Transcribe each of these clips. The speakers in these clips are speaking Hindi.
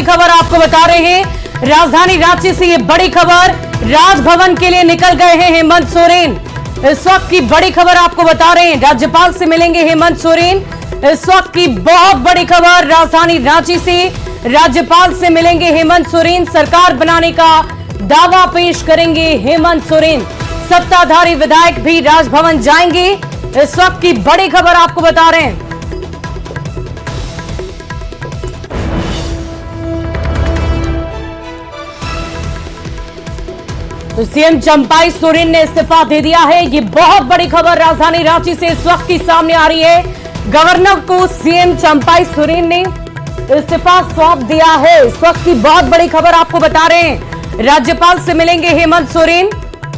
खबर आपको बता रहे हैं। राजधानी रांची से ये बड़ी खबर, राजभवन के लिए निकल गए हैं हेमंत सोरेन। इस वक्त की बड़ी खबर आपको बता रहे हैं, राज्यपाल से मिलेंगे हेमंत सोरेन। इस वक्त की बहुत बड़ी खबर, राजधानी रांची से राज्यपाल से मिलेंगे हेमंत सोरेन। सरकार बनाने का दावा पेश करेंगे हेमंत सोरेन। सत्ताधारी विधायक भी राजभवन जाएंगे। इस वक्त की बड़ी खबर आपको बता रहे हैं। तो सीएम चंपाई सोरेन ने इस्तीफा दे दिया है। ये बहुत बड़ी खबर राजधानी रांची से इस वक्त की सामने आ रही है। गवर्नर को सीएम चंपाई सोरेन ने इस्तीफा सौंप दिया है। इस वक्त की बहुत बड़ी खबर आपको बता रहे हैं। राज्यपाल से मिलेंगे हेमंत सोरेन।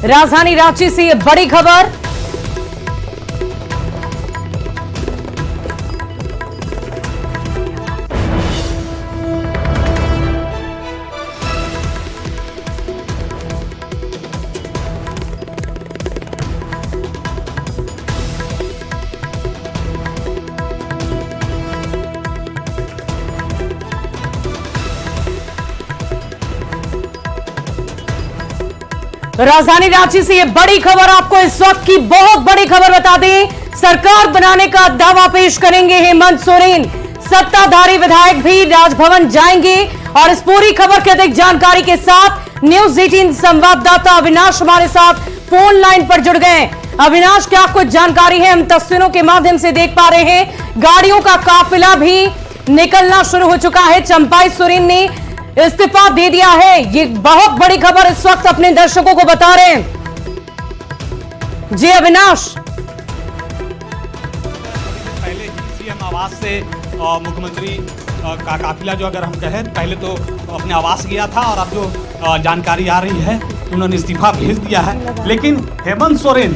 राजधानी रांची से ये बड़ी खबर। राजधानी रांची से ये बड़ी खबर आपको इस वक्त की बहुत बड़ी खबर बता दें। सरकार बनाने का दावा पेश करेंगे हेमंत सोरेन। सत्ताधारी विधायक भी राजभवन जाएंगे। और इस पूरी खबर की अधिक जानकारी के साथ न्यूज 18 संवाददाता अविनाश हमारे साथ फोन लाइन पर जुड़ गए। अविनाश, क्या कुछ जानकारी है? हम तस्वीरों के माध्यम से देख पा रहे हैं, गाड़ियों का काफिला भी निकलना शुरू हो चुका है। चंपाई सोरेन ने इस्तीफा दे दिया है। ये बहुत बड़ी खबर इस वक्त अपने दर्शकों को बता रहे हैं। जी अविनाश। पहले ही सीएम आवास से मुख्यमंत्री का काफिला जो अगर हम कहें, पहले तो अपने आवास गया था और अब जो जानकारी आ रही है उन्होंने इस्तीफा भेज दिया है। लेकिन हेमंत सोरेन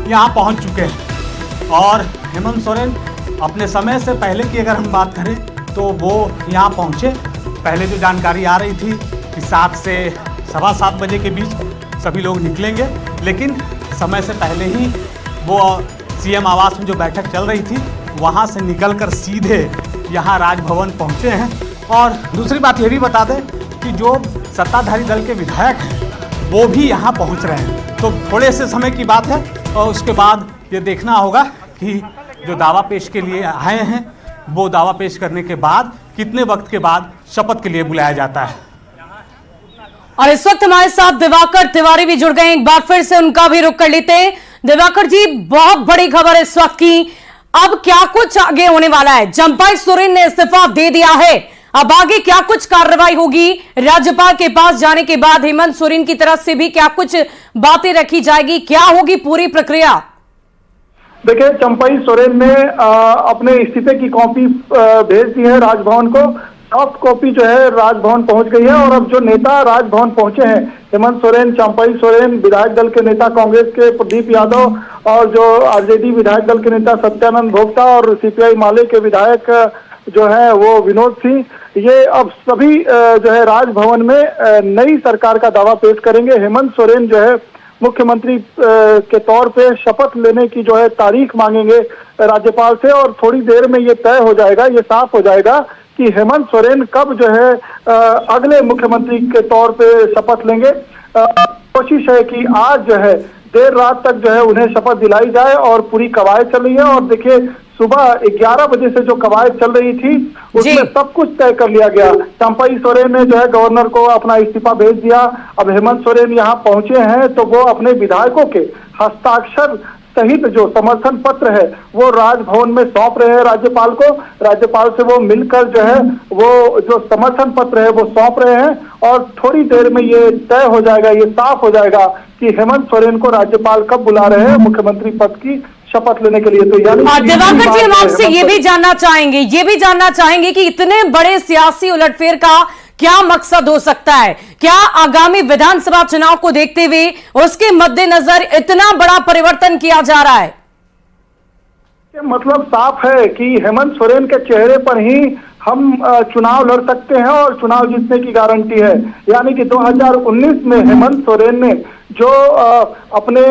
यहाँ पहुँच चुके हैं और हेमंत सोरेन अपने समय से पहले की अगर हम बात करें तो वो यहाँ पहुँचे। पहले जो जानकारी आ रही थी कि 7 से 7:15 बजे के बीच सभी लोग निकलेंगे, लेकिन समय से पहले ही वो सीएम आवास में जो बैठक चल रही थी वहाँ से निकलकर सीधे यहाँ राजभवन पहुँचे हैं। और दूसरी बात ये भी बता दें कि जो सत्ताधारी दल के विधायक हैं वो भी यहाँ पहुँच रहे हैं। तो थोड़े से समय की बात है और उसके बाद ये देखना होगा कि जो दावा पेश के लिए आए हैं वो दावा पेश करने के बाद कितने वक्त के बाद शपथ के लिए बुलाया जाता है। और इस वक्त हमारे साथ दिवाकर तिवारी भी जुड़ गए। एक बार फिर से उनका भी रुख कर लेते हैं। दिवाकर जी, बहुत बड़ी खबर इस वक्त की। अब क्या कुछ आगे होने वाला है? चंपाई सोरेन ने इस्तीफा दे दिया है। अब आगे क्या कुछ कार्रवाई होगी? राज्यपाल के पास जाने के बाद हेमंत सोरेन की तरफ से भी क्या कुछ बातें रखी जाएगी? क्या होगी पूरी प्रक्रिया? देखिए, चंपाई सोरेन ने अपने इस्तीफे की कॉपी भेज दी है राजभवन को। सॉफ्ट कॉपी जो है राजभवन पहुंच गई है और अब जो नेता राजभवन पहुंचे हैं, हेमंत सोरेन, चंपाई सोरेन, विधायक दल के नेता कांग्रेस के प्रदीप यादव और जो आरजेडी विधायक दल के नेता सत्यानंद भोक्ता और सीपीआई माले के विधायक जो है वो विनोद सिंह, ये अब सभी जो है राजभवन में नई सरकार का दावा पेश करेंगे। हेमंत सोरेन जो है मुख्यमंत्री के तौर पे शपथ लेने की जो है तारीख मांगेंगे राज्यपाल से और थोड़ी देर में ये तय हो जाएगा, ये साफ हो जाएगा कि हेमंत सोरेन कब जो है अगले मुख्यमंत्री के तौर पे शपथ लेंगे। कोशिश है कि आज जो है देर रात तक जो है उन्हें शपथ दिलाई जाए और पूरी कवायद चल रही है। और देखिए, सुबह 11 बजे से जो कवायद चल रही थी उसमें सब कुछ तय कर लिया गया। चंपाई सोरेन ने जो है गवर्नर को अपना इस्तीफा भेज दिया। अब हेमंत सोरेन यहाँ पहुंचे हैं तो वो अपने विधायकों के हस्ताक्षर सहित जो समर्थन पत्र है वो राजभवन में सौंप रहे हैं राज्यपाल को। राज्यपाल से वो मिलकर जो है वो जो समर्थन पत्र है वो सौंप रहे हैं और थोड़ी देर में ये तय हो जाएगा, ये साफ हो जाएगा कि हेमंत सोरेन को राज्यपाल कब बुला रहे हैं मुख्यमंत्री पद की शपथ लेने के लिए। तो यानी दिवाकर जी, हम आपसे ये भी जानना चाहेंगे कि इतने बड़े सियासी उलटफेर का क्या मकसद हो सकता है? क्या आगामी विधानसभा चुनाव को देखते हुए उसके मद्देनजर इतना बड़ा परिवर्तन किया जा रहा है? मतलब साफ है कि हेमंत सोरेन के चेहरे पर ही हम चुनाव लड़ सकते हैं और चुनाव जीतने की गारंटी है। यानी कि 2019 में हेमंत सोरेन ने जो अपने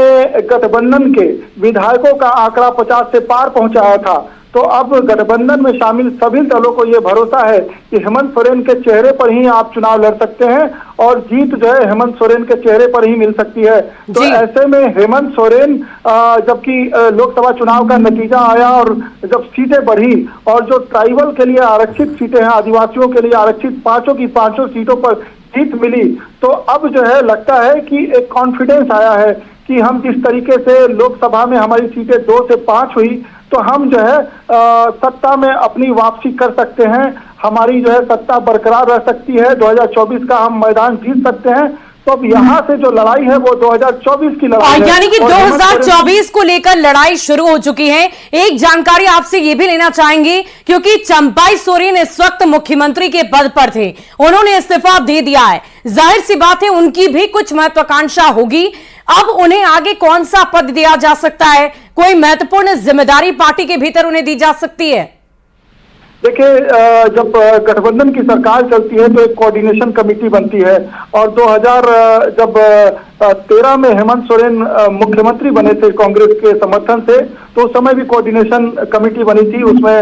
गठबंधन के विधायकों का आंकड़ा 50 से पार पहुंचाया था, तो अब गठबंधन में शामिल सभी दलों को ये भरोसा है कि हेमंत सोरेन के चेहरे पर ही आप चुनाव लड़ सकते हैं और जीत जो है हेमंत सोरेन के चेहरे पर ही मिल सकती है। तो ऐसे में हेमंत सोरेन जबकि लोकसभा चुनाव का नतीजा आया और जब सीटें बढ़ी और जो ट्राइबल के लिए आरक्षित सीटें हैं, आदिवासियों के लिए आरक्षित 5 की 5 सीटों पर जीत मिली, तो अब जो है लगता है कि एक कॉन्फिडेंस आया है कि हम जिस तरीके से लोकसभा में हमारी सीटें 2 से 5 हुई, तो हम जो है सत्ता में अपनी वापसी कर सकते हैं, हमारी जो है सत्ता बरकरार रह सकती है, 2024 का हम मैदान जीत सकते हैं। तो अब यहाँ से जो लड़ाई है वो 2024 की लड़ाई है। यानी कि 2024 को लेकर लड़ाई शुरू हो चुकी है। एक जानकारी आपसे ये भी लेना चाहेंगे, क्योंकि चंपाई सोरेन इस वक्त मुख्यमंत्री के पद पर थे, उन्होंने इस्तीफा दे दिया है। जाहिर सी बात है उनकी भी कुछ महत्वाकांक्षा होगी। अब उन्हें आगे कौन सा पद दिया जा सकता है? कोई महत्वपूर्ण जिम्मेदारी पार्टी के भीतर उन्हें दी जा सकती है? देखिए, जब गठबंधन की सरकार चलती है तो एक कोऑर्डिनेशन कमेटी बनती है और 2013 में हेमंत सोरेन मुख्यमंत्री बने थे कांग्रेस के समर्थन से, तो उस समय भी कोऑर्डिनेशन कमेटी बनी थी। उसमें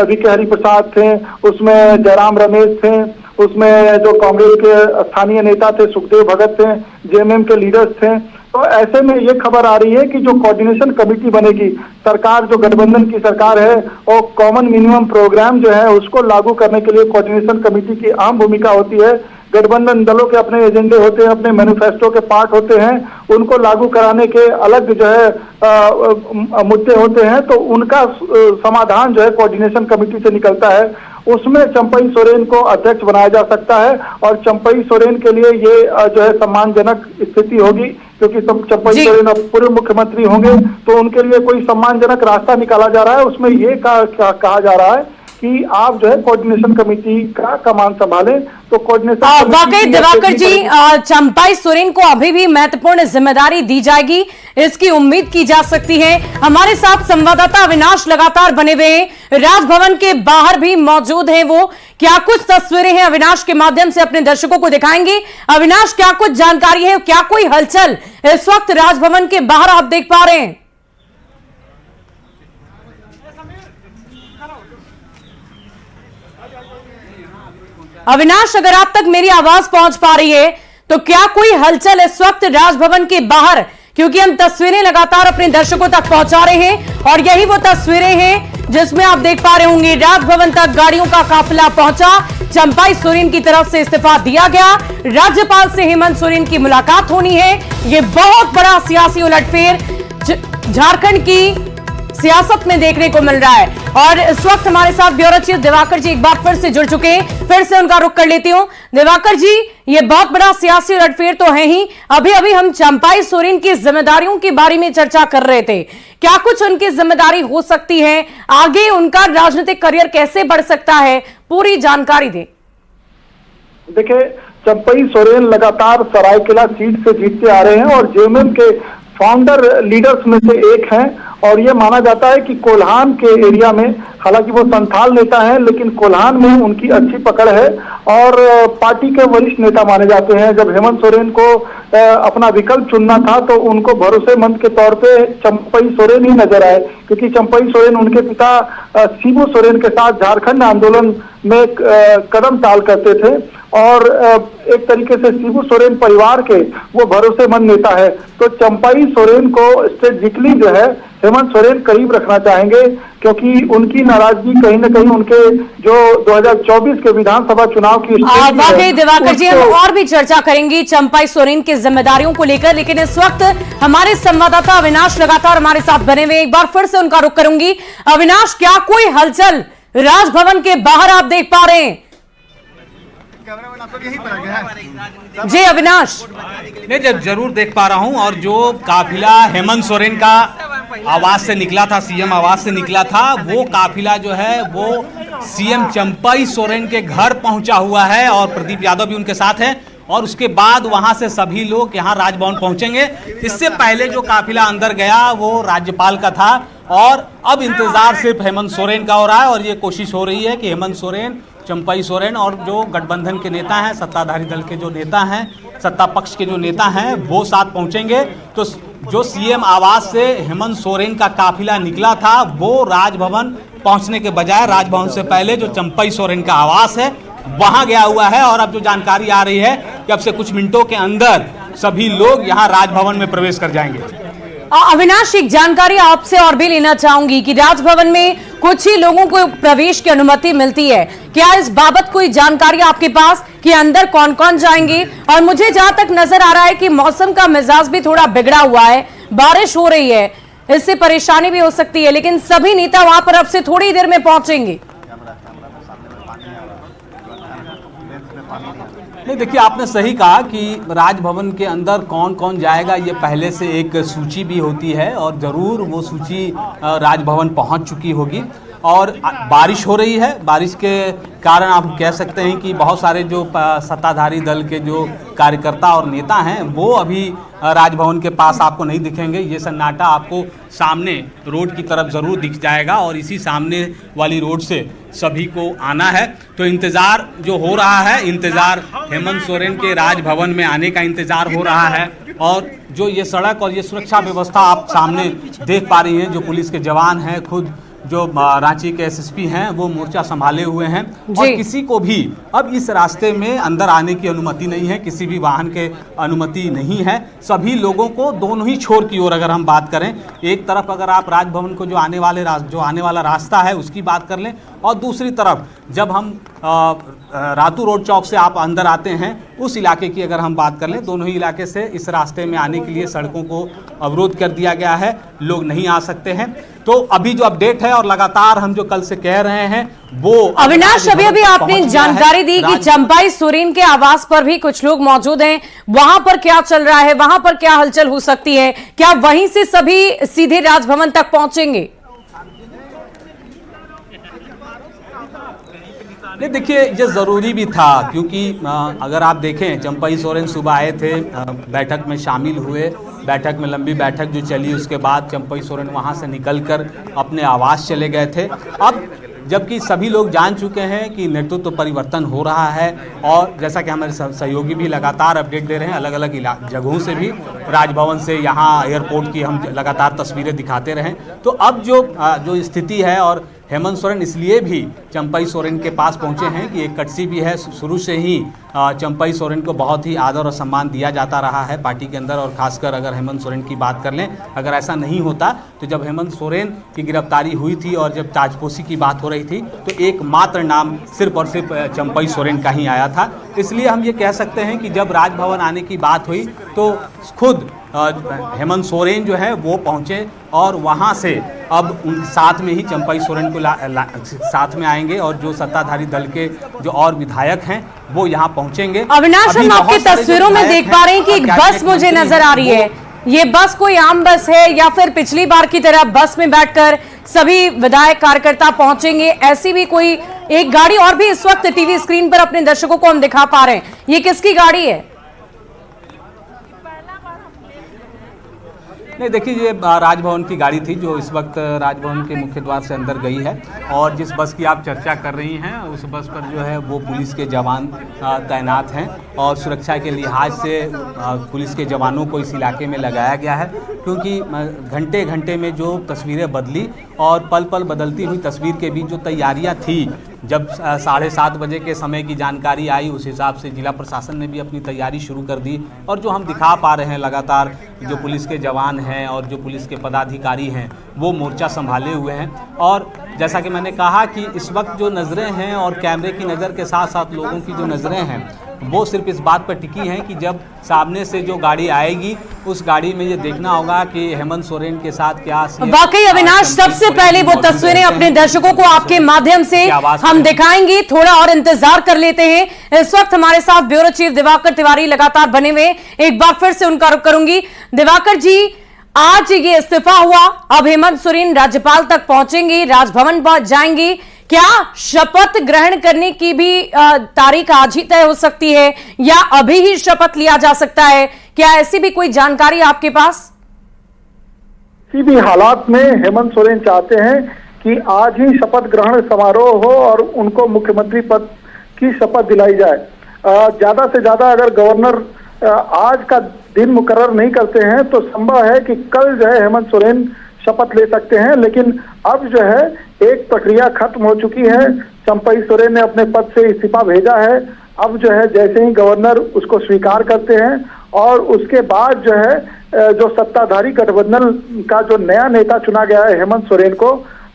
वीके हरिप्रसाद थे, उसमें जयराम रमेश थे, उसमें जो कांग्रेस के स्थानीय नेता थे सुखदेव भगत थे, जेएमएम के लीडर्स थे। तो ऐसे में ये खबर आ रही है कि जो कोऑर्डिनेशन कमेटी बनेगी, सरकार जो गठबंधन की सरकार है और कॉमन मिनिमम प्रोग्राम जो है उसको लागू करने के लिए कोऑर्डिनेशन कमेटी की अहम भूमिका होती है। गठबंधन दलों के अपने एजेंडे होते हैं, अपने मैनिफेस्टो के पार्ट होते हैं, उनको लागू कराने के अलग जो है मुद्दे होते हैं, तो उनका समाधान जो है कोऑर्डिनेशन कमेटी से निकलता है। उसमें चंपई सोरेन को अध्यक्ष बनाया जा सकता है और चंपई सोरेन के लिए ये जो है सम्मानजनक स्थिति होगी, क्योंकि चंपई सोरेन अब पूर्व मुख्यमंत्री होंगे, तो उनके लिए कोई सम्मानजनक रास्ता निकाला जा रहा है। उसमें ये कहा जा रहा है कि आप जो है कोऑर्डिनेशन कमेटी का कमान संभालें। तो कोऑर्डिनेशन वाकई दिवाकर जी, चंपाई सोरेन को अभी भी महत्वपूर्ण जिम्मेदारी दी जाएगी, इसकी उम्मीद की जा सकती है। हमारे साथ संवाददाता अविनाश लगातार बने हुए हैं, राजभवन के बाहर भी मौजूद हैं। वो क्या कुछ तस्वीरें हैं अविनाश के माध्यम से अपने दर्शकों को दिखाएंगे? अविनाश, क्या कुछ जानकारी है, क्या कोई हलचल इस वक्त राजभवन के बाहर आप देख पा रहे हैं? अविनाश, अगर आप तक मेरी आवाज पहुंच पा रही है तो क्या कोई हलचल इस वक्त राजभवन के बाहर? क्योंकि हम तस्वीरें लगातार अपने दर्शकों तक पहुंचा रहे हैं और यही वो तस्वीरें हैं जिसमें आप देख पा रहे होंगे राजभवन तक गाड़ियों का काफिला पहुंचा। चंपाई सोरेन की तरफ से इस्तीफा दिया गया, राज्यपाल से हेमंत सोरेन की मुलाकात होनी है। ये बहुत बड़ा सियासी उलटफेर झारखंड की सियासत में देखने को मिल रहा है। और इस वक्त हमारे साथ ब्यूरो चीफ दिवाकर जी एक बार फिर से जुड़ चुके हैं, फिर से उनका रुख कर लेती हूं। दिवाकर जी, ये बहुत बड़ा सियासी उलटफेर तो है ही, अभी अभी हम चंपाई सोरेन की जिम्मेदारियों के बारे में चर्चा कर रहे थे, क्या कुछ उनकी जिम्मेदारी हो सकती है? आगे उनका राजनीतिक करियर कैसे बढ़ सकता है? पूरी जानकारी दें। देखिए, चंपई सोरेन लगातार सरायकेला सीट से जीतते आ रहे हैं और जेएमएम के फाउंडर लीडर्स में से एक हैं और ये माना जाता है कि कोल्हान के एरिया में, हालांकि वो संथाल नेता हैं, लेकिन कोल्हान में उनकी अच्छी पकड़ है और पार्टी के वरिष्ठ नेता माने जाते हैं। जब हेमंत सोरेन को अपना विकल्प चुनना था तो उनको भरोसेमंद के तौर पे चंपई सोरेन ही नजर आए, क्योंकि चंपई सोरेन उनके पिता शिबू सोरेन के साथ झारखंड आंदोलन में कदम ताल करते थे और एक तरीके से शिबू सोरेन परिवार के वो भरोसेमंद नेता है। तो चंपई सोरेन को स्ट्रेटेजिकली जो है हेमंत सोरेन करीब रखना चाहेंगे, क्योंकि उनकी नाराजगी कहीं न कहीं उनके जो 2024 के विधानसभा चुनाव की वाकई दिवाकर जी, हम और भी चर्चा करेंगे चंपाई सोरेन की जिम्मेदारियों को लेकर, लेकिन इस वक्त हमारे संवाददाता अविनाश लगातार हमारे साथ बने हुए, एक बार फिर से उनका रुख करूंगी। अविनाश, क्या कोई हलचल राजभवन के बाहर आप देख पा रहे हैं? जी अविनाश। नहीं, जरूर देख पा रहा हूं, और जो काफिला हेमंत सोरेन का आवास से निकला था, सीएम आवास से निकला था, वो काफिला जो है वो सीएम चंपाई सोरेन के घर पहुंचा हुआ है और प्रदीप यादव भी उनके साथ है और उसके बाद वहां से सभी लोग यहां राजभवन पहुंचेंगे। इससे पहले जो काफिला अंदर गया वो राज्यपाल का था और अब इंतजार सिर्फ हेमंत सोरेन का हो रहा है और ये कोशिश हो रही है कि हेमंत सोरेन, चंपाई सोरेन और जो गठबंधन के नेता हैं, सत्ताधारी दल के जो नेता हैं, सत्ता पक्ष के जो नेता हैं, वो साथ पहुंचेंगे। तो जो सीएम आवास से हेमंत सोरेन का काफिला निकला था वो राजभवन पहुंचने के बजाय राजभवन से पहले जो चंपई सोरेन का आवास है वहां गया हुआ है। और अब जो जानकारी आ रही है कि अब से कुछ मिनटों के अंदर सभी लोग यहां राजभवन में प्रवेश कर जाएंगे। अविनाश, एक जानकारी आपसे और भी लेना चाहूंगी कि राजभवन में कुछ ही लोगों को प्रवेश की अनुमति मिलती है, क्या इस बाबत कोई जानकारी आपके पास कि अंदर कौन कौन जाएंगे? और मुझे जहां तक नजर आ रहा है कि मौसम का मिजाज भी थोड़ा बिगड़ा हुआ है, बारिश हो रही है, इससे परेशानी भी हो सकती है, लेकिन सभी नेता वहां पर अब से थोड़ी देर में पहुंचेंगे। नहीं, देखिए आपने सही कहा कि राजभवन के अंदर कौन कौन जाएगा ये पहले से एक सूची भी होती है और ज़रूर वो सूची राजभवन पहुंच चुकी होगी। और बारिश हो रही है, बारिश के कारण आप कह सकते हैं कि बहुत सारे जो सत्ताधारी दल के जो कार्यकर्ता और नेता हैं वो अभी राजभवन के पास आपको नहीं दिखेंगे। ये सन्नाटा आपको सामने रोड की तरफ ज़रूर दिख जाएगा और इसी सामने वाली रोड से सभी को आना है। तो इंतज़ार जो हो रहा है, इंतज़ार हेमंत सोरेन के राजभवन में आने का इंतज़ार हो रहा है। और जो ये सड़क और ये सुरक्षा व्यवस्था आप सामने देख पा रही हैं, जो पुलिस के जवान हैं, खुद जो रांची के एसएसपी हैं वो मोर्चा संभाले हुए हैं और किसी को भी अब इस रास्ते में अंदर आने की अनुमति नहीं है, किसी भी वाहन के अनुमति नहीं है। सभी लोगों को दोनों ही छोर की ओर अगर हम बात करें, एक तरफ अगर आप राजभवन को जो आने वाला रास्ता है उसकी बात कर लें और दूसरी तरफ जब हम रातू रोड चौक से आप अंदर आते हैं उस इलाके की अगर हम बात कर लें, दोनों ही इलाके से इस रास्ते में आने के लिए सड़कों को अवरोध कर दिया गया है, लोग नहीं आ सकते हैं। तो अभी जो अपडेट है और लगातार हम जो कल से कह रहे हैं वो अविनाश, अभी आपने जानकारी दी कि चंपई सोरेन के आवास पर भी कुछ लोग मौजूद हैं, वहां पर क्या चल रहा है, वहां पर क्या हलचल हो सकती है, क्या वहीं से सभी सीधे राजभवन तक पहुंचेंगे? नहीं, देखिए ये ज़रूरी भी था क्योंकि अगर आप देखें चंपई सोरेन सुबह आए थे, बैठक में शामिल हुए, बैठक में लंबी बैठक जो चली उसके बाद चंपई सोरेन वहां से निकलकर अपने आवास चले गए थे। अब जबकि सभी लोग जान चुके हैं कि नेतृत्व परिवर्तन हो रहा है और जैसा कि हमारे सहयोगी भी लगातार अपडेट दे रहे हैं, अलग अलग जगहों से भी, राजभवन से यहाँ एयरपोर्ट की हम लगातार तस्वीरें दिखाते रहें। तो अब जो स्थिति है और हेमंत सोरेन इसलिए भी चंपई सोरेन के पास पहुंचे हैं कि एक कटसी भी है, शुरू से ही चंपई सोरेन को बहुत ही आदर और सम्मान दिया जाता रहा है पार्टी के अंदर। और खासकर अगर हेमंत सोरेन की बात कर लें, अगर ऐसा नहीं होता तो जब हेमंत सोरेन की गिरफ्तारी हुई थी और जब ताजपोशी की बात हो रही थी तो एकमात्र नाम सिर्फ और सिर्फ चंपई सोरेन का ही आया था। इसलिए हम ये कह सकते हैं कि जब राजभवन आने की बात हुई तो खुद हेमंत सोरेन जो है वो पहुंचे और वहां से अब उन साथ में ही चंपई सोरेन को साथ में आएंगे और जो सत्ताधारी दल के जो और विधायक हैं वो यहाँ पहुंचेंगे। अविनाश, हम आपकी तस्वीरों में देख पा रहे हैं कि एक बस मुझे नजर आ रही है, ये बस कोई आम बस है या फिर पिछली बार की तरह बस में बैठकर सभी विधायक कार्यकर्ता पहुंचेंगे? ऐसी भी कोई एक गाड़ी और भी इस वक्त टीवी स्क्रीन पर अपने दर्शकों को हम दिखा पा रहे हैं, ये किसकी गाड़ी है? नहीं, देखिए ये राजभवन की गाड़ी थी जो इस वक्त राजभवन के मुख्य द्वार से अंदर गई है और जिस बस की आप चर्चा कर रही हैं उस बस पर जो है वो पुलिस के जवान तैनात हैं और सुरक्षा के लिहाज से पुलिस के जवानों को इस इलाके में लगाया गया है क्योंकि घंटे घंटे में जो तस्वीरें बदली और पल पल बदलती हुई तस्वीर के बीच जो तैयारियां थी, जब 7:30 बजे के समय की जानकारी आई उस हिसाब से जिला प्रशासन ने भी अपनी तैयारी शुरू कर दी और जो हम दिखा पा रहे हैं लगातार जो पुलिस के जवान हैं और जो पुलिस के पदाधिकारी हैं वो मोर्चा संभाले हुए हैं। और जैसा कि मैंने कहा कि इस वक्त जो नज़रें हैं और कैमरे की नज़र के साथ साथ लोगों की जो नज़रें हैं वो सिर्फ इस बात पर टिकी हैं कि जब सामने से जो गाड़ी आएगी उस गाड़ी में ये देखना होगा कि हेमंत सोरेन के साथ क्या। वाकई अविनाश, सबसे पहले वो तस्वीरें अपने दर्शकों को आपके माध्यम से हम दिखाएंगे, थोड़ा और इंतजार कर लेते हैं। इस वक्त हमारे साथ ब्यूरो चीफ दिवाकर तिवारी लगातार बने हुए, एक बार फिर से उनका रुख करूंगी। दिवाकर जी, आज ये इस्तीफा हुआ, अब हेमंत सोरेन राज्यपाल तक पहुंचेंगे, राजभवन जाएंगे, क्या शपथ ग्रहण करने की भी तारीख आज ही तय हो सकती है या अभी ही शपथ लिया जा सकता है? क्या ऐसी भी कोई जानकारी आपके पास? किसी भी हालात में हेमंत सोरेन चाहते हैं कि आज ही शपथ ग्रहण समारोह हो और उनको मुख्यमंत्री पद की शपथ दिलाई जाए। ज्यादा से ज्यादा अगर गवर्नर आज का दिन मुकर्रर नहीं करते हैं तो संभव है कि कल जो है हेमंत सोरेन शपथ ले सकते हैं। लेकिन अब जो है एक प्रक्रिया खत्म हो चुकी है। चंपई सोरेन ने अपने पद से इस्तीफा भेजा है। अब जो है जैसे ही गवर्नर उसको स्वीकार करते हैं और उसके बाद जो है जो सत्ताधारी गठबंधन का जो नया नेता चुना गया है हेमंत सोरेन को,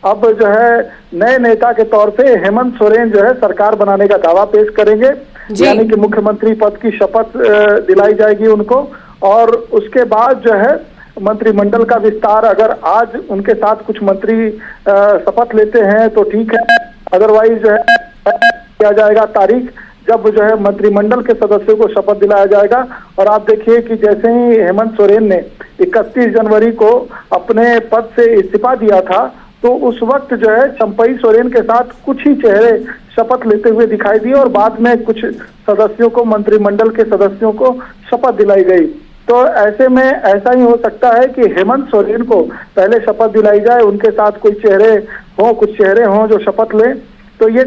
अब जो है नए नेता के तौर पे हेमंत सोरेन जो है सरकार बनाने का दावा पेश करेंगे, यानी कि मुख्यमंत्री पद की शपथ दिलाई जाएगी उनको। और उसके बाद जो है मंत्रिमंडल का विस्तार, अगर आज उनके साथ कुछ मंत्री शपथ लेते हैं तो ठीक है, अदरवाइज जो है किया जाएगा तारीख जब जो है मंत्रिमंडल के सदस्यों को शपथ दिलाया जाएगा। और आप देखिए कि जैसे ही हेमंत सोरेन ने 31 जनवरी को अपने पद से इस्तीफा दिया था तो उस वक्त जो है चंपई सोरेन के साथ कुछ ही चेहरे शपथ लेते हुए दिखाई दिए और बाद में कुछ सदस्यों को, मंत्रिमंडल के सदस्यों को शपथ दिलाई गई। तो ऐसे में ऐसा ही हो सकता है कि हेमंत सोरेन को पहले शपथ दिलाई जाए, उनके साथ कोई चेहरे हों, कुछ चेहरे हों जो शपथ लें। तो ये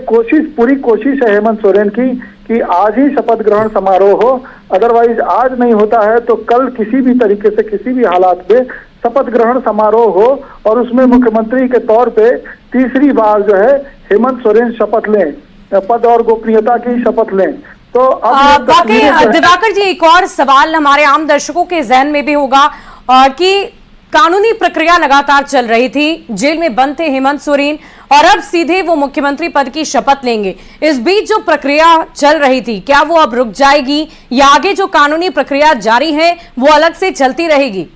पूरी कोशिश है हेमंत सोरेन की कि आज ही शपथ ग्रहण समारोह हो, अदरवाइज आज नहीं होता है तो कल किसी भी तरीके से, किसी भी हालात में शपथ ग्रहण समारोह हो और उसमें मुख्यमंत्री के तौर पे तीसरी बार जो है हेमंत सोरेन शपथ लें, पद और गोपनीयता की शपथ लें। तो अब बाकी दिवाकर जी, एक और सवाल हमारे आम दर्शकों के जहन में भी होगा कि कानूनी प्रक्रिया लगातार चल रही थी, जेल में बंद थे हेमंत सोरेन और अब सीधे वो मुख्यमंत्री पद की शपथ लेंगे। इस बीच जो प्रक्रिया चल रही थी, क्या वो अब रुक जाएगी या आगे जो कानूनी प्रक्रिया जारी है वो अलग से चलती रहेगी?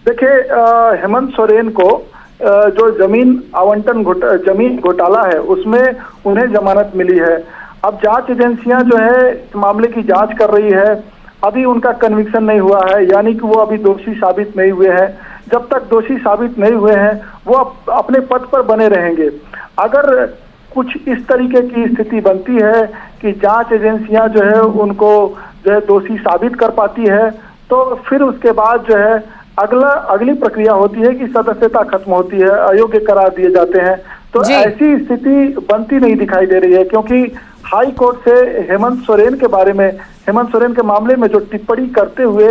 देखिए, हेमंत सोरेन को जो जमीन आवंटन जमीन घोटाला है उसमें उन्हें जमानत मिली है। अब जांच एजेंसियां जो है इस मामले की जांच कर रही है, अभी उनका कन्विक्शन नहीं हुआ है, यानी कि वो अभी दोषी साबित नहीं हुए हैं। जब तक दोषी साबित नहीं हुए हैं वो अपने पद पर बने रहेंगे। अगर कुछ इस तरीके की स्थिति बनती है कि जांच एजेंसियां जो है उनको जो है दोषी साबित कर पाती है तो फिर उसके बाद जो है अगली प्रक्रिया होती है कि सदस्यता खत्म होती है, अयोग्य करार दिए जाते हैं। तो ऐसी स्थिति बनती नहीं दिखाई दे रही है, क्योंकि हाई कोर्ट से हेमंत सोरेन के बारे में, हेमंत सोरेन के मामले में जो टिप्पणी करते हुए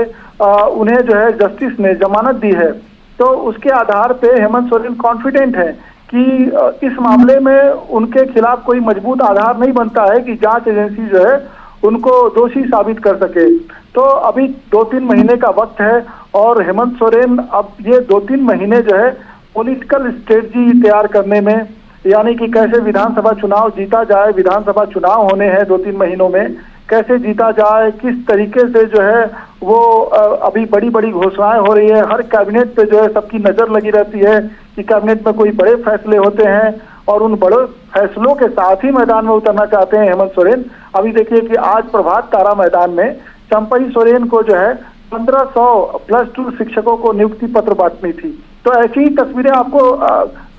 उन्हें जो है जस्टिस ने जमानत दी है, तो उसके आधार पे हेमंत सोरेन कॉन्फिडेंट है कि इस मामले में उनके खिलाफ कोई मजबूत आधार नहीं बनता है कि जांच एजेंसी जो है उनको दोषी साबित कर सके। तो अभी 2-3 महीने का वक्त है और हेमंत सोरेन अब ये 2-3 महीने जो है पॉलिटिकल स्ट्रेटजी तैयार करने में, यानी कि कैसे विधानसभा चुनाव जीता जाए, विधानसभा चुनाव होने हैं 2-3 महीनों में, कैसे जीता जाए, किस तरीके से जो है वो अभी बड़ी बड़ी घोषणाएं हो रही है, हर कैबिनेट पे जो है सबकी नजर लगी रहती है कि कैबिनेट में कोई बड़े फैसले होते हैं और उन बड़े फैसलों के साथ ही मैदान में उतरना चाहते हैं हेमंत सोरेन। अभी देखिए कि आज प्रभात तारा मैदान में चंपई सोरेन को जो है 1500 +2 शिक्षकों को नियुक्ति पत्र बांटनी थी। तो ऐसी ही तस्वीरें आपको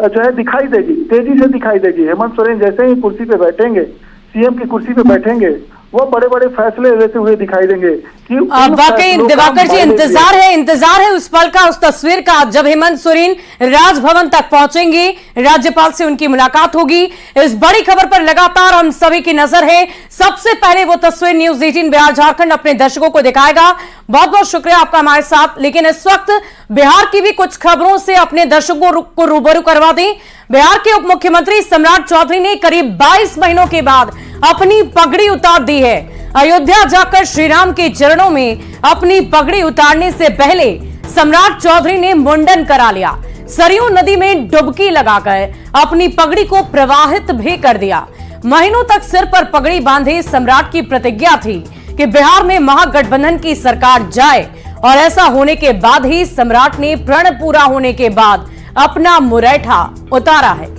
जो है दिखाई देगी, तेजी से दिखाई देगी। हेमंत सोरेन जैसे ही कुर्सी पे बैठेंगे, सीएम की कुर्सी पे बैठेंगे, वो बड़े बड़े फैसले लेते हुए दिखाई देंगे कि वाकई दिवाकर जी इंतजार है उस पल का, उस तस्वीर का जब हेमंत सोरेन राजभवन तक पहुंचेंगे, राज्यपाल से उनकी मुलाकात होगी। इस बड़ी खबर पर लगातार हम सभी की नजर है। सबसे पहले वो तस्वीर न्यूज 18 बिहार झारखंड अपने दर्शकों को दिखाएगा। बहुत बहुत शुक्रिया आपका हमारे साथ। लेकिन इस वक्त बिहार की भी कुछ खबरों से अपने दर्शकों को रूबरू करवा दें। बिहार के उप मुख्यमंत्री सम्राट चौधरी ने करीब 22 महीनों के बाद अपनी पगड़ी उतार दी है। अयोध्या जाकर श्री राम के चरणों में अपनी पगड़ी उतारने से पहले सम्राट चौधरी ने मुंडन करा लिया। सरयू नदी में डुबकी लगाकर अपनी पगड़ी को प्रवाहित भी कर दिया। महीनों तक सिर पर पगड़ी बांधे सम्राट की प्रतिज्ञा थी कि बिहार में महागठबंधन की सरकार जाए और ऐसा होने के बाद ही सम्राट ने प्रण पूरा होने के बाद अपना मुरैठा उतारा है।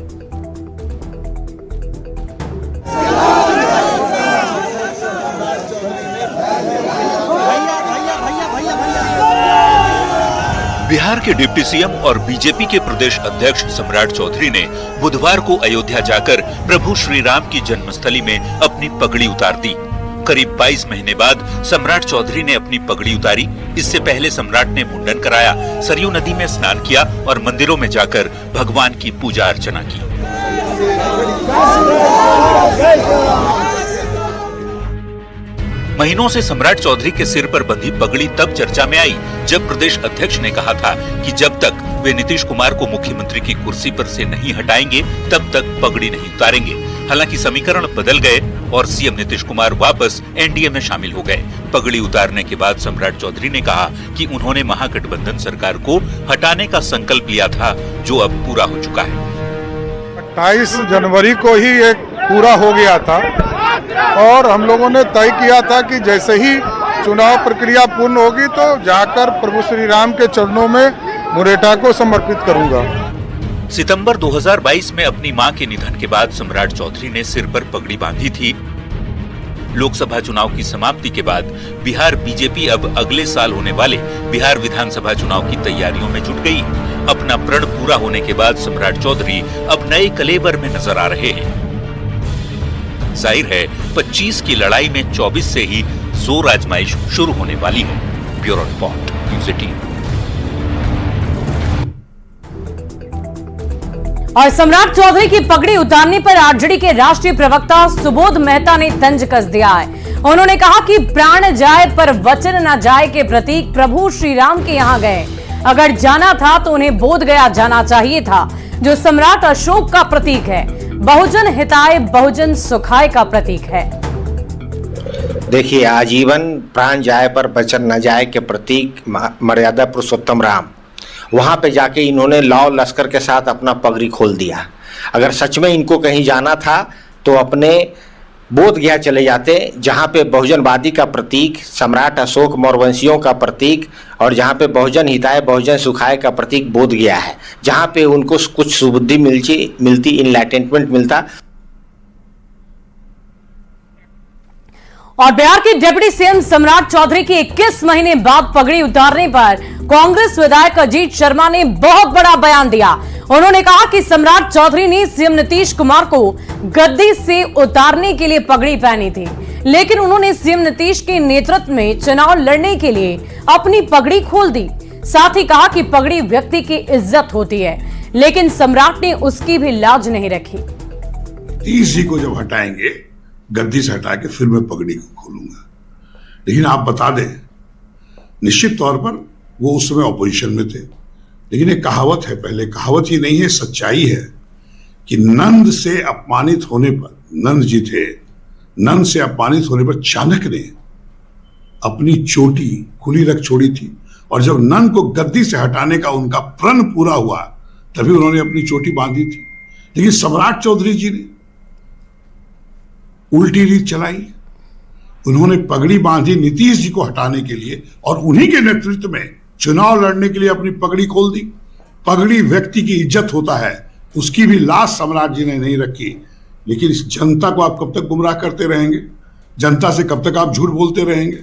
बिहार के डिप्टी सीएम और बीजेपी के प्रदेश अध्यक्ष सम्राट चौधरी ने बुधवार को अयोध्या जाकर प्रभु श्री राम की जन्मस्थली में अपनी पगड़ी उतार दी। करीब 22 महीने बाद सम्राट चौधरी ने अपनी पगड़ी उतारी। इससे पहले सम्राट ने मुंडन कराया, सरयू नदी में स्नान किया और मंदिरों में जाकर भगवान की पूजा अर्चना की। महीनों से सम्राट चौधरी के सिर पर बंधी पगड़ी तब चर्चा में आई जब प्रदेश अध्यक्ष ने कहा था कि जब तक वे नीतीश कुमार को मुख्यमंत्री की कुर्सी पर से नहीं हटाएंगे तब तक पगड़ी नहीं उतारेंगे। हालांकि समीकरण बदल गए और सीएम नीतीश कुमार वापस एनडीए में शामिल हो गए। पगड़ी उतारने के बाद सम्राट चौधरी ने कहा कि उन्होंने महागठबंधन सरकार को हटाने का संकल्प लिया था, जो अब पूरा हो चुका है। 28 जनवरी को ही एक पूरा हो गया था और हम लोगों ने तय किया था कि जैसे ही चुनाव प्रक्रिया पूर्ण होगी तो जाकर प्रभु श्री राम के चरणों में मुरेठा को समर्पित करूंगा। सितंबर 2022 में अपनी मां के निधन के बाद सम्राट चौधरी ने सिर पर पगड़ी बांधी थी। लोकसभा चुनाव की समाप्ति के बाद बिहार बीजेपी अब अगले साल होने वाले बिहार विधानसभा चुनाव की तैयारियों में जुट गई। अपना प्रण पूरा होने के बाद सम्राट चौधरी अब नए कलेवर में नजर आ रहे हैं। जाहिर है 25 की लड़ाई में 24 से ही जोर आजमाइश शुरू होने वाली है। Bureau report, news 18। और सम्राट चौधरी की पगड़ी उतारने पर आरजेडी के राष्ट्रीय प्रवक्ता सुबोध मेहता ने तंज कस दिया है। उन्होंने कहा कि प्राण जाए पर वचन न जाए के प्रतीक प्रभु श्री राम के यहां गए। अगर जाना था तो उन्हें बोध गया जाना चाहिए था, जो सम्राट अशोक का प्रतीक है। बहुजन हिताय बहुजन सुखाय का प्रतीक है। देखिए, आजीवन प्राण जाए पर वचन न जाए के प्रतीक मर्यादा पुरुषोत्तम राम, वहां पे जाके इन्होंने लौ लश्कर के साथ अपना पगड़ी खोल दिया। अगर सच में इनको कहीं जाना था तो अपने बोध गया चले जाते, जहां पे बहुजनवादी का प्रतीक, सम्राट अशोक मौर्यवंशियों का प्रतीक और जहां पे बहुजन हिताय बहुजन सुखाय का प्रतीक बोध गया है, जहां पे उनको कुछ सुबुद्धि मिलती, इनलाइटमेंट मिलता। और बिहार के डिप्टी सीएम सम्राट चौधरी की 21 महीने बाद पगड़ी उतारने पर कांग्रेस विधायक अजीत शर्मा ने बहुत बड़ा बयान दिया। उन्होंने कहा कि सम्राट चौधरी ने सीएम नीतीश कुमार को गद्दी से उतारने के लिए पगड़ी पहनी थी, लेकिन उन्होंने सीएम नीतीश के नेतृत्व में चुनाव लड़ने के लिए अपनी पगड़ी खोल दी। साथ ही कहा कि पगड़ी व्यक्ति की इज्जत होती है, लेकिन सम्राट ने उसकी भी लाज नहीं रखी। नीतीश जी को जब हटाएंगे, गद्दी से हटा के फिर मैं पगड़ी को खोलूंगा। लेकिन आप बता दें, निश्चित तौर पर वो उस समय ऑपोजिशन में थे, लेकिन एक कहावत है, पहले कहावत ही नहीं है, सच्चाई है कि नंद से अपमानित होने पर, नंद जी थे, नंद से अपमानित होने पर चाणक्य ने अपनी चोटी खुली रख छोड़ी थी, और जब नंद को गद्दी से हटाने का उनका प्रण पूरा हुआ तभी उन्होंने अपनी चोटी बांधी थी। लेकिन सम्राट चौधरी जी ने उल्टी रीत चलाई। उन्होंने पगड़ी बांधी नीतीश जी को हटाने के लिए और उन्हीं के नेतृत्व में चुनाव लड़ने के लिए अपनी पगड़ी खोल दी। पगड़ी व्यक्ति की इज्जत होता है, उसकी भी लाज सम्राट जी ने नहीं रखी। लेकिन इस जनता को आप कब तक गुमराह करते रहेंगे? जनता से कब तक आप झूठ बोलते रहेंगे?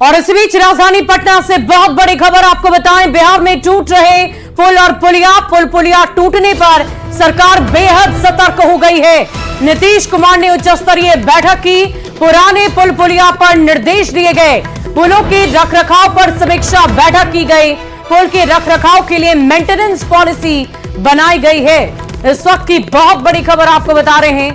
और इस बीच राजधानी पटना से बहुत बड़ी खबर आपको बताएं। बिहार में टूट रहे पुल और पुलिया टूटने पर सरकार बेहद सतर्क हो गई है। नीतीश कुमार ने उच्च स्तरीय बैठक की। पुराने पुलिया पर निर्देश दिए गए। पुलों के रखरखाव पर समीक्षा बैठक की गई। पुल के रखरखाव के लिए मेंटेनेंस पॉलिसी बनाई गई है। इस वक्त की बहुत बड़ी खबर आपको बता रहे हैं।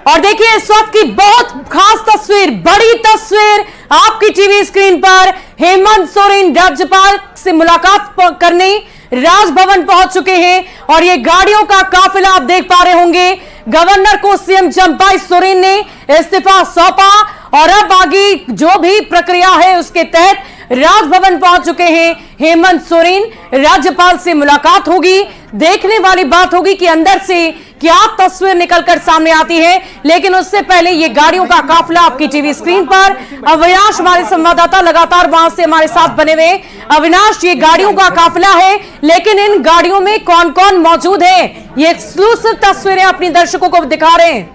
और देखिए, इस वक्त की बहुत खास तस्वीर, बड़ी तस्वीर आपकी टीवी स्क्रीन पर। हेमंत सोरेन राज्यपाल से मुलाकात करने राजभवन पहुंच चुके हैं और ये गाड़ियों का काफिला आप देख पा रहे होंगे। गवर्नर को सीएम चंपाई सोरेन ने इस्तीफा सौंपा और अब आगे जो भी प्रक्रिया है उसके तहत राजभवन पहुंच चुके हैं हेमंत सोरेन। राज्यपाल से मुलाकात होगी। देखने वाली बात होगी कि अंदर से क्या तस्वीर निकलकर सामने आती है। लेकिन उससे पहले ये गाड़ियों का काफिला आपकी टीवी स्क्रीन पर। अविनाश हमारे संवाददाता लगातार वहां से हमारे साथ बने हुए। अविनाश, ये गाड़ियों का काफिला है, लेकिन इन गाड़ियों में कौन कौन मौजूद है, ये एक्सक्लूसिव तस्वीरें अपने दर्शकों को दिखा रहे हैं।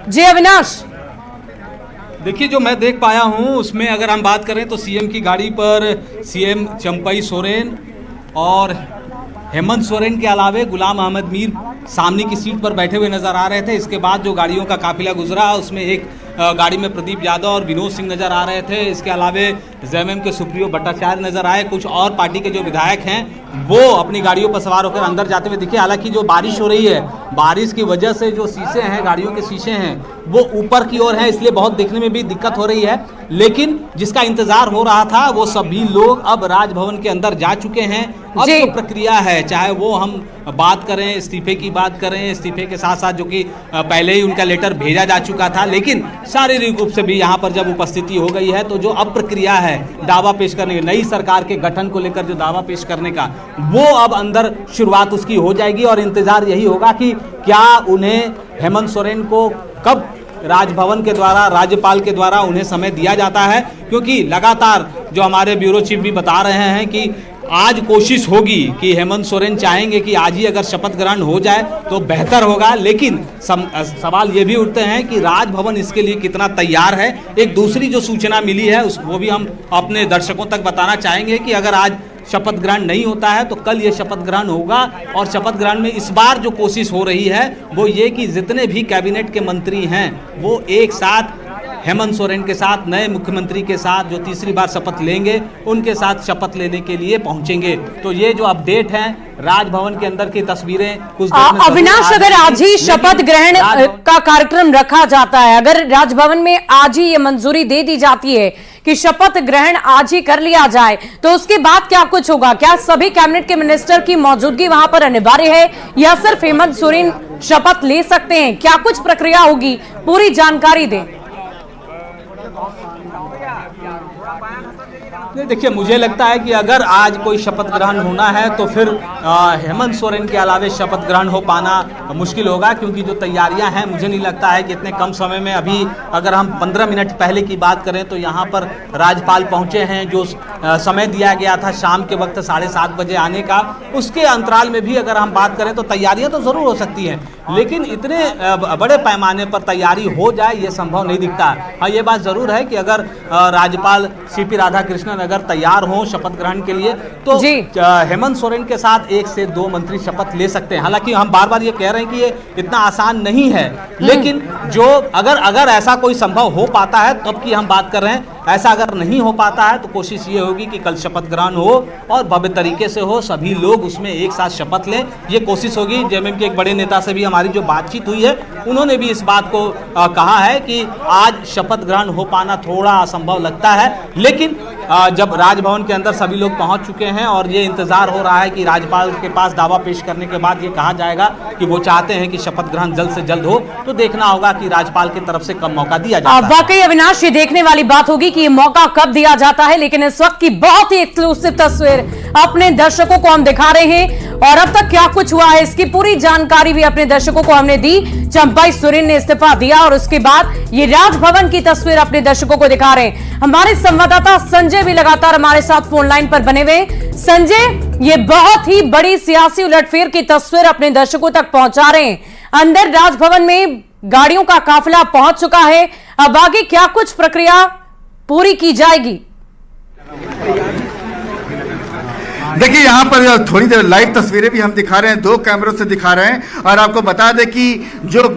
जी अविनाश। देखिए, जो मैं देख पाया हूं उसमें अगर हम बात करें तो सीएम की गाड़ी पर सीएम चंपाई सोरेन और हेमंत सोरेन के अलावे गुलाम अहमद मीर सामने की सीट पर बैठे हुए नजर आ रहे थे। इसके बाद जो गाड़ियों का काफिला गुजरा उसमें एक गाड़ी में प्रदीप यादव और विनोद सिंह नजर आ रहे थे। इसके अलावा जेएमएम के सुप्रियो भट्टाचार्य नजर आए। कुछ और पार्टी के जो विधायक हैं वो अपनी गाड़ियों पर सवार होकर अंदर जाते हुए दिखे। हालांकि जो बारिश हो रही है, बारिश की वजह से जो शीशे हैं, गाड़ियों के शीशे हैं, वो ऊपर की ओर हैं, इसलिए बहुत देखने में भी दिक्कत हो रही है। लेकिन जिसका इंतजार हो रहा था वो सभी लोग अब राजभवन के अंदर जा चुके हैं। अब जो प्रक्रिया है, चाहे वो हम बात करें इस्तीफे की बात करें, इस्तीफे के साथ साथ जो कि पहले ही उनका लेटर भेजा जा चुका था, लेकिन शारीरिक रूप से भी यहाँ पर जब उपस्थिति हो गई है तो जो अब प्रक्रिया है दावा पेश करने की, नई सरकार के गठन को लेकर जो दावा पेश करने का, वो अब अंदर शुरुआत उसकी हो जाएगी। और इंतजार यही होगा कि क्या उन्हें हेमंत सोरेन को कब राजभवन के द्वारा, राज्यपाल के द्वारा उन्हें समय दिया जाता है। क्योंकि लगातार जो हमारे ब्यूरो चीफ भी बता रहे हैं कि आज कोशिश होगी कि हेमंत सोरेन चाहेंगे कि आज ही अगर शपथ ग्रहण हो जाए तो बेहतर होगा। लेकिन सवाल ये भी उठते हैं कि राजभवन इसके लिए कितना तैयार है। एक दूसरी जो सूचना मिली है वो भी हम अपने दर्शकों तक बताना चाहेंगे कि अगर आज शपथ ग्रहण नहीं होता है तो कल ये शपथ ग्रहण होगा। और शपथ ग्रहण में इस बार जो कोशिश हो रही है वो ये कि जितने भी कैबिनेट के मंत्री हैं वो एक साथ हेमंत सोरेन के साथ, नए मुख्यमंत्री के साथ जो तीसरी बार शपथ लेंगे उनके साथ शपथ लेने के लिए पहुंचेंगे। तो ये जो अपडेट है राजभवन के अंदर की तस्वीरें कुछ अविनाश, अगर आज ही शपथ ग्रहण का कार्यक्रम रखा जाता है, अगर राजभवन में आज ही ये मंजूरी दे दी जाती है कि शपथ ग्रहण आज ही कर लिया जाए, तो उसके बाद क्या कुछ होगा? क्या सभी कैबिनेट के मिनिस्टर की मौजूदगी वहां पर अनिवार्य है या सिर्फ हेमंत सोरेन शपथ ले सकते हैं? क्या कुछ प्रक्रिया होगी, पूरी जानकारी दें। देखिए, मुझे लगता है कि अगर आज कोई शपथ ग्रहण होना है तो फिर हेमंत सोरेन के अलावे शपथ ग्रहण हो पाना मुश्किल होगा। क्योंकि जो तैयारियां हैं, मुझे नहीं लगता है कि इतने कम समय में, अभी अगर हम 15 मिनट पहले की बात करें तो यहाँ पर राज्यपाल पहुँचे हैं। जो समय दिया गया था शाम के वक्त 7:30 बजे आने का, उसके अंतराल में भी अगर हम बात करें तो तैयारियां तो ज़रूर हो सकती हैं, लेकिन इतने बड़े पैमाने पर तैयारी हो जाए ये संभव नहीं दिखता। हाँ, ये बात ज़रूर है कि अगर राज्यपाल सीपी राधाकृष्णन अगर तैयार हो शपथ ग्रहण के लिए तो हेमंत सोरेन के साथ 1 से 2 मंत्री शपथ ले सकते हैं। हालांकि हम बार बार ये कह रहे हैं कि ये इतना आसान नहीं है, लेकिन जो अगर ऐसा कोई संभव हो पाता है तब की हम बात कर रहे हैं। ऐसा अगर नहीं हो पाता है तो कोशिश ये होगी कि कल शपथ ग्रहण हो और भव्य तरीके से हो, सभी लोग उसमें एक साथ शपथ लें, ये कोशिश होगी। जेएमएम के एक बड़े नेता से भी हमारी जो बातचीत हुई है, उन्होंने भी इस बात को कहा है कि आज शपथ ग्रहण हो पाना थोड़ा असंभव लगता है। लेकिन जब राजभवन के अंदर सभी लोग पहुंच चुके हैं और ये इंतजार हो रहा है कि राज्यपाल के पास दावा पेश करने के बाद ये कहा जाएगा कि वो चाहते हैं कि शपथ ग्रहण जल्द से जल्द हो, तो देखना होगा कि राज्यपाल की तरफ से कब मौका दिया जाता है। वाकई अविनाश, ये देखने वाली बात होगी कि ये मौका कब दिया जाता है। लेकिन इस वक्त की बहुत ही एक्सक्लूसिव तस्वीर अपने दर्शकों को हम दिखा रहे हैं और अब तक क्या कुछ हुआ है इसकी पूरी जानकारी भी अपने दर्शकों को हमने दी। चंपाई सोरेन ने इस्तीफा दिया और उसके बाद ये राजभवन की तस्वीर अपने दर्शकों को दिखा रहे हैं। हमारे संवाददाता संजय भी लगातार हमारे साथ फोन लाइन पर बने हुए। संजय, ये बहुत ही बड़ी सियासी उलटफेर की तस्वीर अपने दर्शकों तक पहुंचा रहे हैं। अंदर राजभवन में गाड़ियों का काफिला पहुंच चुका है, अब आगे क्या कुछ प्रक्रिया पूरी की जाएगी? देखिए, यहाँ पर थोड़ी देर लाइव तस्वीरें भी हम दिखा रहे हैं, 2 कैमरों से दिखा रहे हैं और आपको बता दें कि जो